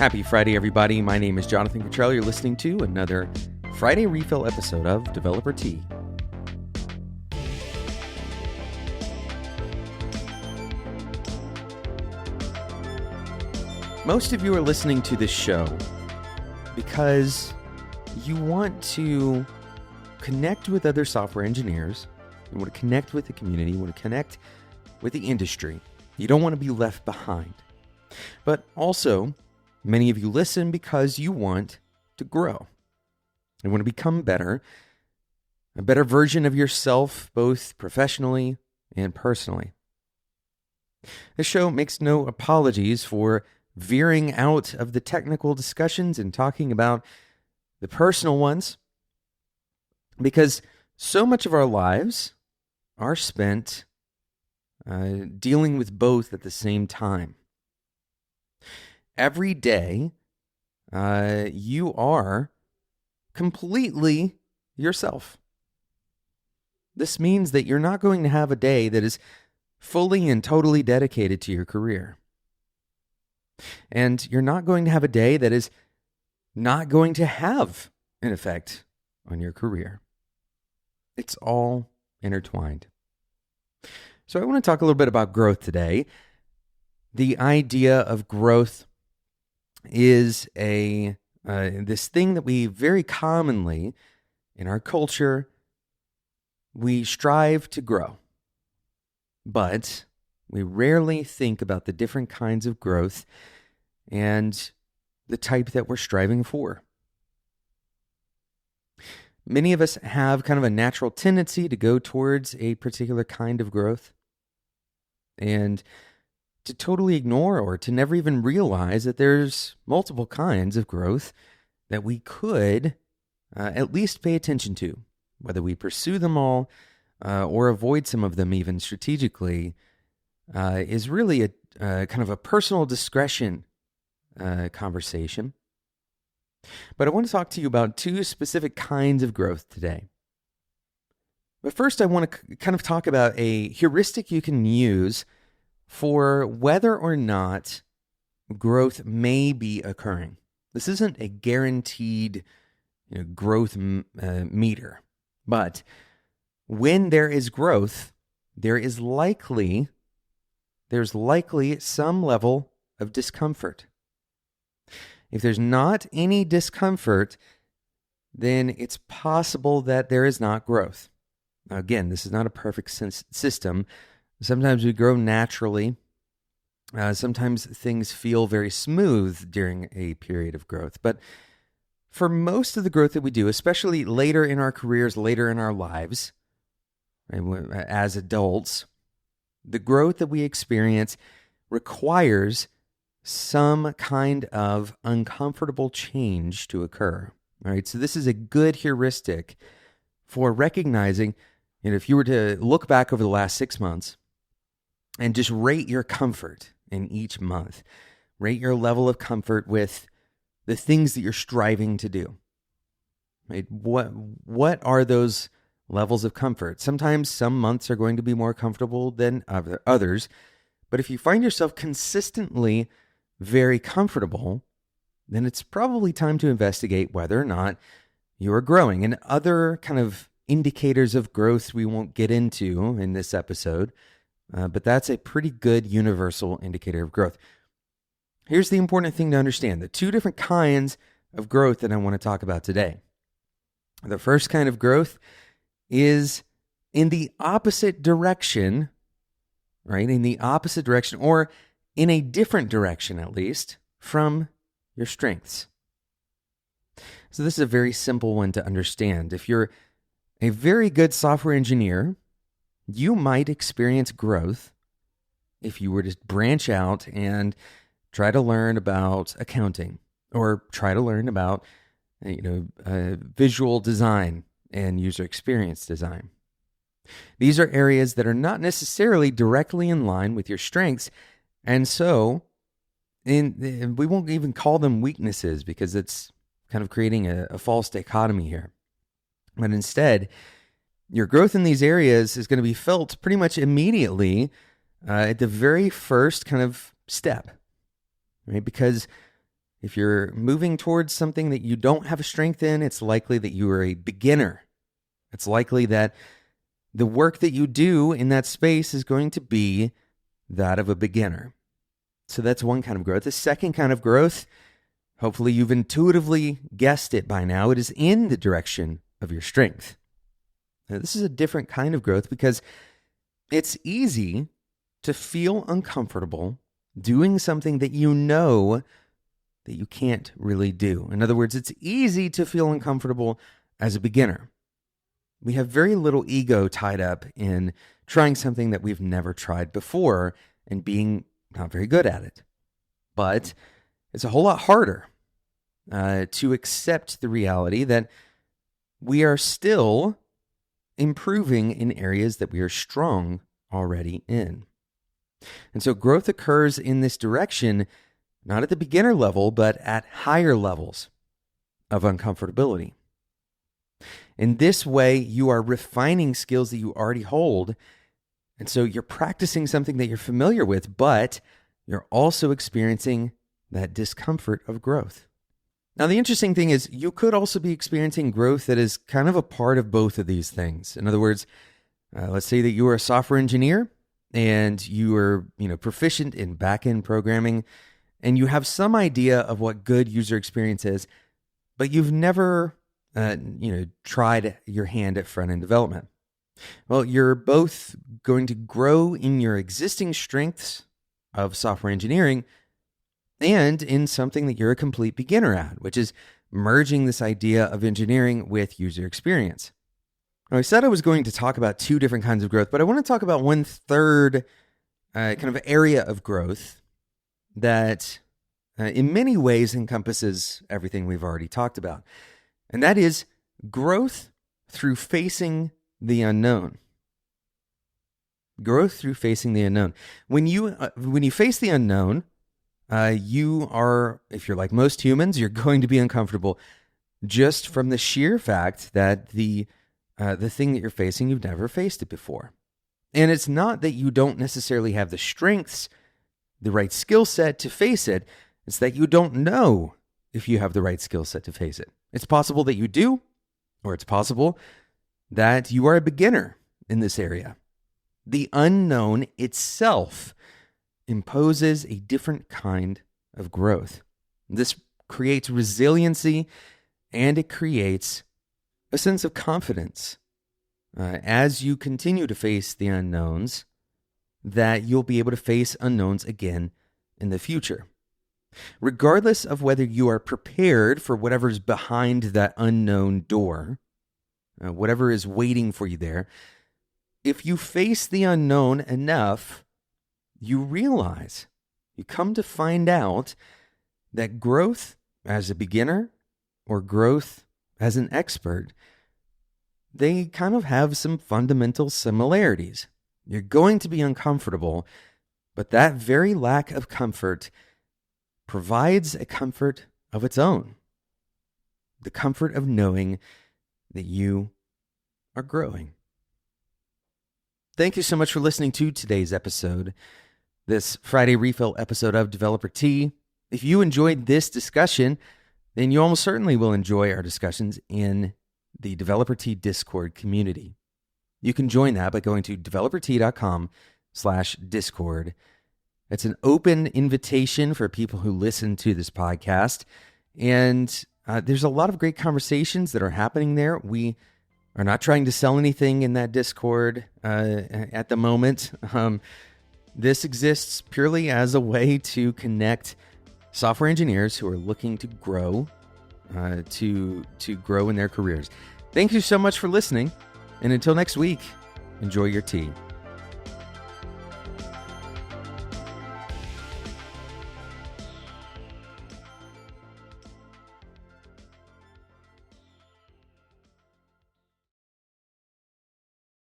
Happy Friday, everybody. My name is Jonathan Cottrell. You're listening to another Friday Refill episode of Developer Tea. Most of you are listening to this show because you want to connect with other software engineers. You want to connect with the community. You want to connect with the industry. You don't want to be left behind. But also, many of you listen because you want to grow. You want to become better, a better version of yourself, both professionally and personally. This show makes no apologies for veering out of the technical discussions and talking about the personal ones, because so much of our lives are spent dealing with both at the same time. Every day, you are completely yourself. This means that you're not going to have a day that is fully and totally dedicated to your career. And you're not going to have a day that is not going to have an effect on your career. It's all intertwined. So I want to talk a little bit about growth today. The idea of growth is this thing that we very commonly in our culture, we strive to grow, but we rarely think about the different kinds of growth and the type that we're striving for. Many of us have kind of a natural tendency to go towards a particular kind of growth and to totally ignore or to never even realize that there's multiple kinds of growth that we could at least pay attention to. Whether we pursue them all or avoid some of them even strategically is really a kind of a personal discretion conversation. But I want to talk to you about two specific kinds of growth today. But first, I want to kind of talk about a heuristic you can use for whether or not growth may be occurring. This isn't a guaranteed growth meter, but when there is growth, there's likely some level of discomfort. If there's not any discomfort, then it's possible that there is not growth. Now, again, this is not a perfect system. Sometimes we grow naturally. Sometimes things feel very smooth during a period of growth. But for most of the growth that we do, especially later in our careers, later in our lives, as adults, the growth that we experience requires some kind of uncomfortable change to occur. All right, so this is a good heuristic for recognizing, if you were to look back over the last 6 months, and just rate your comfort in each month. Rate your level of comfort with the things that you're striving to do. Right? What are those levels of comfort? Sometimes some months are going to be more comfortable than others. But if you find yourself consistently very comfortable, then it's probably time to investigate whether or not you are growing. And other kind of indicators of growth we won't get into in this episode, but that's a pretty good universal indicator of growth. Here's the important thing to understand. The two different kinds of growth that I want to talk about today. The first kind of growth is in the opposite direction, right? In the opposite direction, or in a different direction at least, from your strengths. So this is a very simple one to understand. If you're a very good software engineer, you might experience growth if you were to branch out and try to learn about accounting or try to learn about visual design and user experience design. These are areas that are not necessarily directly in line with your strengths, and so we won't even call them weaknesses because it's kind of creating a false dichotomy here. But instead, your growth in these areas is going to be felt pretty much immediately at the very first kind of step, right? Because If you're moving towards something that you don't have a strength in, it's likely that you are a beginner. It's likely that the work that you do in that space is going to be that of a beginner. So that's one kind of growth. The second kind of growth, hopefully you've intuitively guessed it by now, it is in the direction of your strength. Now, this is a different kind of growth because it's easy to feel uncomfortable doing something that you know that you can't really do. In other words, it's easy to feel uncomfortable as a beginner. We have very little ego tied up in trying something that we've never tried before and being not very good at it. But it's a whole lot harder to accept the reality that we are still improving in areas that we are strong already in. And so growth occurs in this direction, not at the beginner level, but at higher levels of uncomfortability. In this way, you are refining skills that you already hold. And so you're practicing something that you're familiar with, but you're also experiencing that discomfort of growth. Now, the interesting thing is you could also be experiencing growth that is kind of a part of both of these things. In other words, let's say that you are a software engineer and you are, proficient in back-end programming and you have some idea of what good user experience is, but you've never tried your hand at front-end development. Well, you're both going to grow in your existing strengths of software engineering and in something that you're a complete beginner at, which is merging this idea of engineering with user experience. Now, I said I was going to talk about two different kinds of growth, but I want to talk about one third kind of area of growth that in many ways encompasses everything we've already talked about. And that is growth through facing the unknown. Growth through facing the unknown. When you face the unknown, you are, if you're like most humans, you're going to be uncomfortable just from the sheer fact that the thing that you're facing, you've never faced it before. And it's not that you don't necessarily have the strengths, the right skill set to face it. It's that you don't know if you have the right skill set to face it. It's possible that you do, or it's possible that you are a beginner in this area. The unknown itself imposes a different kind of growth. This creates resiliency and it creates a sense of confidence as you continue to face the unknowns, that you'll be able to face unknowns again in the future. Regardless of whether you are prepared for whatever's behind that unknown door, whatever is waiting for you there, if you face the unknown enough, you realize, you come to find out that growth as a beginner or growth as an expert, they kind of have some fundamental similarities. You're going to be uncomfortable, but that very lack of comfort provides a comfort of its own. The comfort of knowing that you are growing. Thank you so much for listening to today's episode, this Friday refill episode of Developer Tea. If you enjoyed this discussion, then you almost certainly will enjoy our discussions in the Developer Tea Discord community. You can join that by going to developertea.com/Discord. It's an open invitation for people who listen to this podcast. And there's a lot of great conversations that are happening there. We are not trying to sell anything in that Discord at the moment. This exists purely as a way to connect software engineers who are looking to grow, to grow in their careers. Thank you so much for listening. And until next week, enjoy your tea.